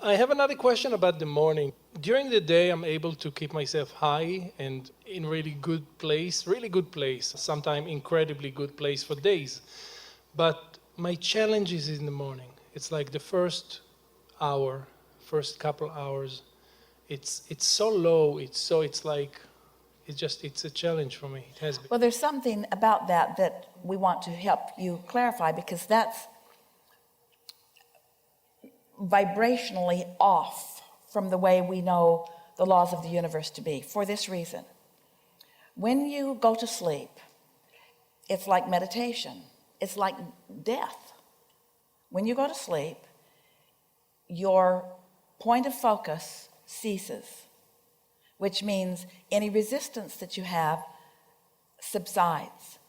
I have another question about the morning. During the day, I'm able to keep myself high and in really good place, sometimes incredibly good place for days. But my challenge is in the morning. It's like the first couple hours, it's so low, it's a challenge for me. It has been. Well, there's something about that we want to help you clarify, because that's vibrationally off from the way we know the laws of the universe to be, for this reason. When you go to sleep, it's like meditation. It's like death. When you go to sleep, your point of focus ceases, which means any resistance that you have subsides,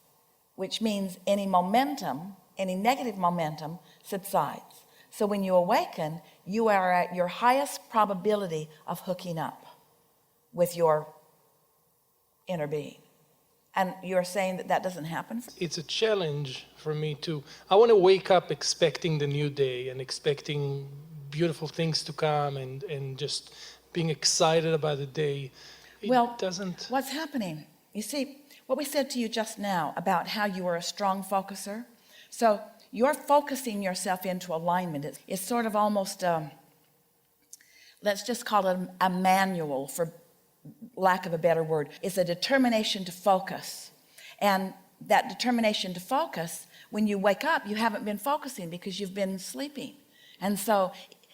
which means any momentum, any negative momentum subsides. So when you awaken, you are at your highest probability of hooking up with your inner being. And you're saying that doesn't happen? It's a challenge for me too. I want to wake up expecting the new day and expecting beautiful things to come and just being excited about the day. What's happening? You see, what we said to you just now about how you are a strong focuser. So you're focusing yourself into alignment. It's sort of almost, let's just call it a manual, for lack of a better word. It's a determination to focus. And that determination to focus, when you wake up, you haven't been focusing because you've been sleeping. And so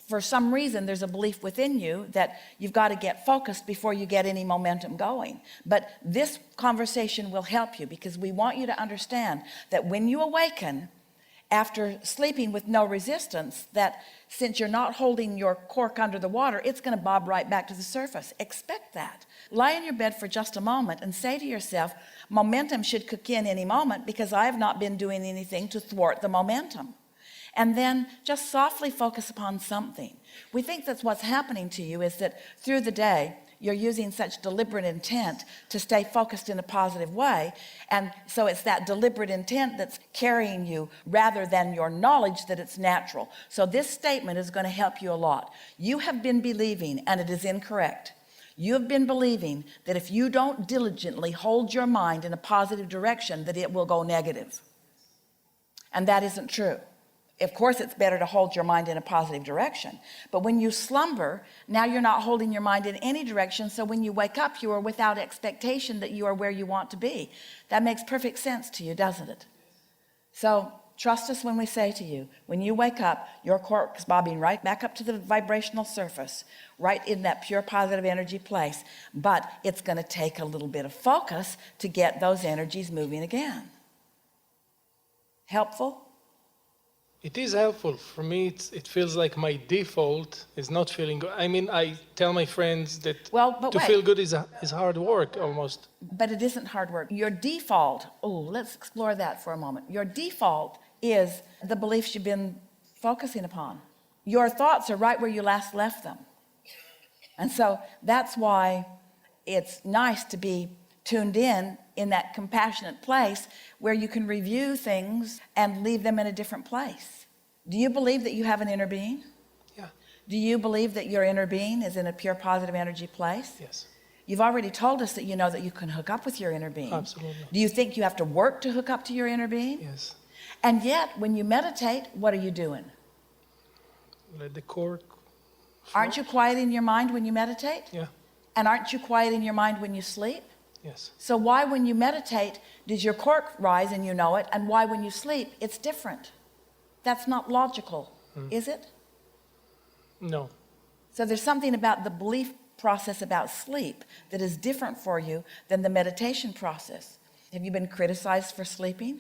for some reason, there's a belief within you that you've got to get focused before you get any momentum going. But this conversation will help you, because we want you to understand that when you awaken, after sleeping with no resistance, that since you're not holding your cork under the water, it's going to bob right back to the surface. Expect that. Lie in your bed for just a moment and say to yourself, momentum should kick in any moment, because I have not been doing anything to thwart the momentum. And then just softly focus upon something. We think that's what's happening to you, is that through the day, you're using such deliberate intent to stay focused in a positive way. And so it's that deliberate intent that's carrying you, rather than your knowledge that it's natural. So this statement is going to help you a lot. You have been believing, and it is incorrect. You have been believing that if you don't diligently hold your mind in a positive direction, that it will go negative. And that isn't true. Of course, it's better to hold your mind in a positive direction. But when you slumber, now you're not holding your mind in any direction. So when you wake up, you are without expectation that you are where you want to be. That makes perfect sense to you, doesn't it? So trust us when we say to you, when you wake up, your cork is bobbing right back up to the vibrational surface, right in that pure positive energy place. But it's going to take a little bit of focus to get those energies moving again. Helpful? It is helpful. For me, it feels like my default is not feeling good. I mean, I tell my friends that feel good is hard work almost. But it isn't hard work. Your default, let's explore that for a moment. Your default is the beliefs you've been focusing upon. Your thoughts are right where you last left them. And so that's why it's nice to be tuned in that compassionate place where you can review things and leave them in a different place. Do you believe that you have an inner being? Yeah. Do you believe that your inner being is in a pure positive energy place? Yes. You've already told us that you know that you can hook up with your inner being. Absolutely. Do you think you have to work to hook up to your inner being? Yes. And yet, when you meditate, what are you doing? Let the cork flow. Aren't you quieting your mind when you meditate? Yeah. And aren't you quieting your mind when you sleep? Yes. So why, when you meditate, does your cork rise and you know it, and why, when you sleep, it's different? That's not logical, is it? No. So there's something about the belief process about sleep that is different for you than the meditation process. Have you been criticized for sleeping?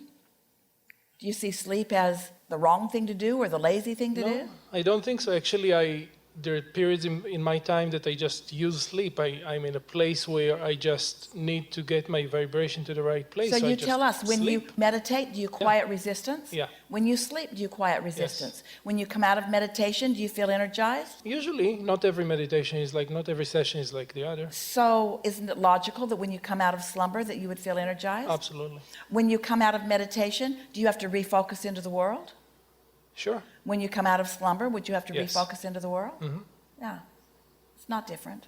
Do you see sleep as the wrong thing to do or the lazy thing to do? No, I don't think so. Actually, there are periods in my time that I just use sleep. I'm in a place where I just need to get my vibration to the right place. So you tell us, when you meditate, do you quiet resistance? Yeah. When you sleep, do you quiet resistance? Yes. When you come out of meditation, do you feel energized? Usually, not every meditation is like, not every session is like the other. So isn't it logical that when you come out of slumber that you would feel energized? Absolutely. When you come out of meditation, do you have to refocus into the world? Sure. When you come out of slumber, would you have to Yes. refocus into the world? Yeah. It's not different.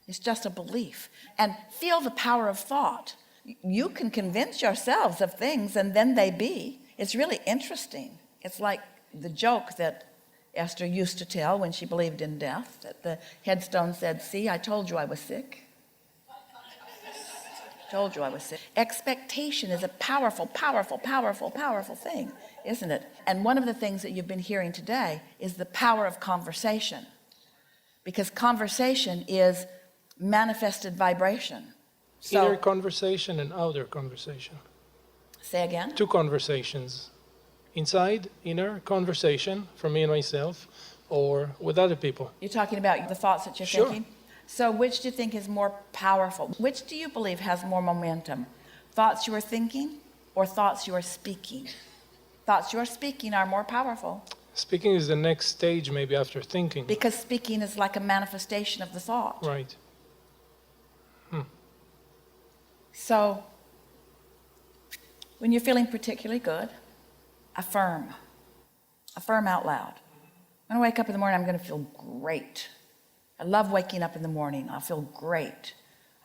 It's just a belief. And feel the power of thought. You can convince yourselves of things and then they be. It's really interesting. It's like the joke that Esther used to tell when she believed in death, that the headstone said, "See, I told you I was sick. Told you I was sick." Expectation is a powerful, powerful, powerful, powerful thing, isn't it? And one of the things that you've been hearing today is the power of conversation, because conversation is manifested vibration. Inner So, conversation and outer conversation. say again? Two conversations. Inside, inner conversation for me and myself, or with other people. You're talking about the thoughts that you're Sure. thinking? So which do you think is more powerful? Which do you believe has more momentum? Thoughts you are thinking or thoughts you are speaking? Thoughts you are speaking are more powerful, Speaking is the next stage, maybe after thinking. because speaking is like a manifestation of the thought. Right. So when you're feeling particularly good, affirm. Affirm out loud. When I wake up in the morning, I'm going to feel great. I love waking up in the morning. I feel great.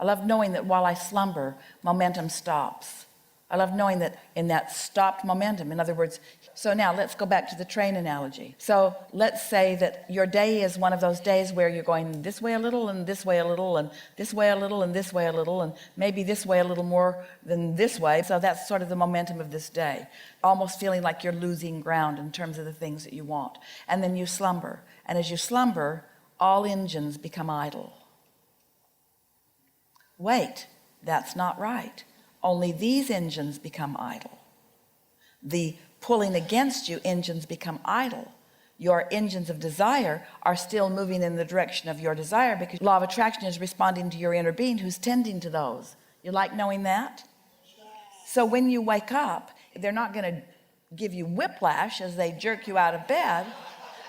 I love knowing that while I slumber, momentum stops. I love knowing that in that stopped momentum, in other words, so now let's go back to the train analogy. So let's say that your day is one of those days where you're going this way a little and this way a little and this way a little and this way a little and maybe this way a little more than this way. So that's sort of the momentum of this day, almost feeling like you're losing ground in terms of the things that you want. And then you slumber. And as you slumber, all engines become idle. Wait, that's not right. Only these engines become idle. The pulling against you engines become idle. Your engines of desire are still moving in the direction of your desire, because law of attraction is responding to your inner being who's tending to those. You like knowing that? So when you wake up, they're not going to give you whiplash as they jerk you out of bed,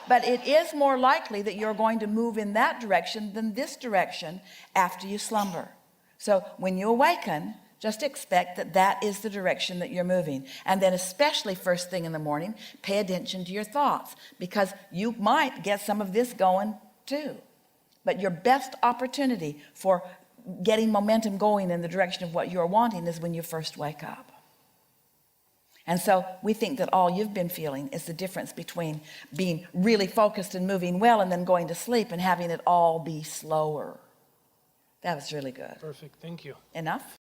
but it is more likely that you're going to move in that direction than this direction after you slumber. So when you awaken, just expect that that is the direction that you're moving. And then especially first thing in the morning, pay attention to your thoughts, because you might get some of this going too. But your best opportunity for getting momentum going in the direction of what you're wanting is when you first wake up. And so we think that all you've been feeling is the difference between being really focused and moving well and then going to sleep and having it all be slower. That was really good. Perfect. Thank you. Enough?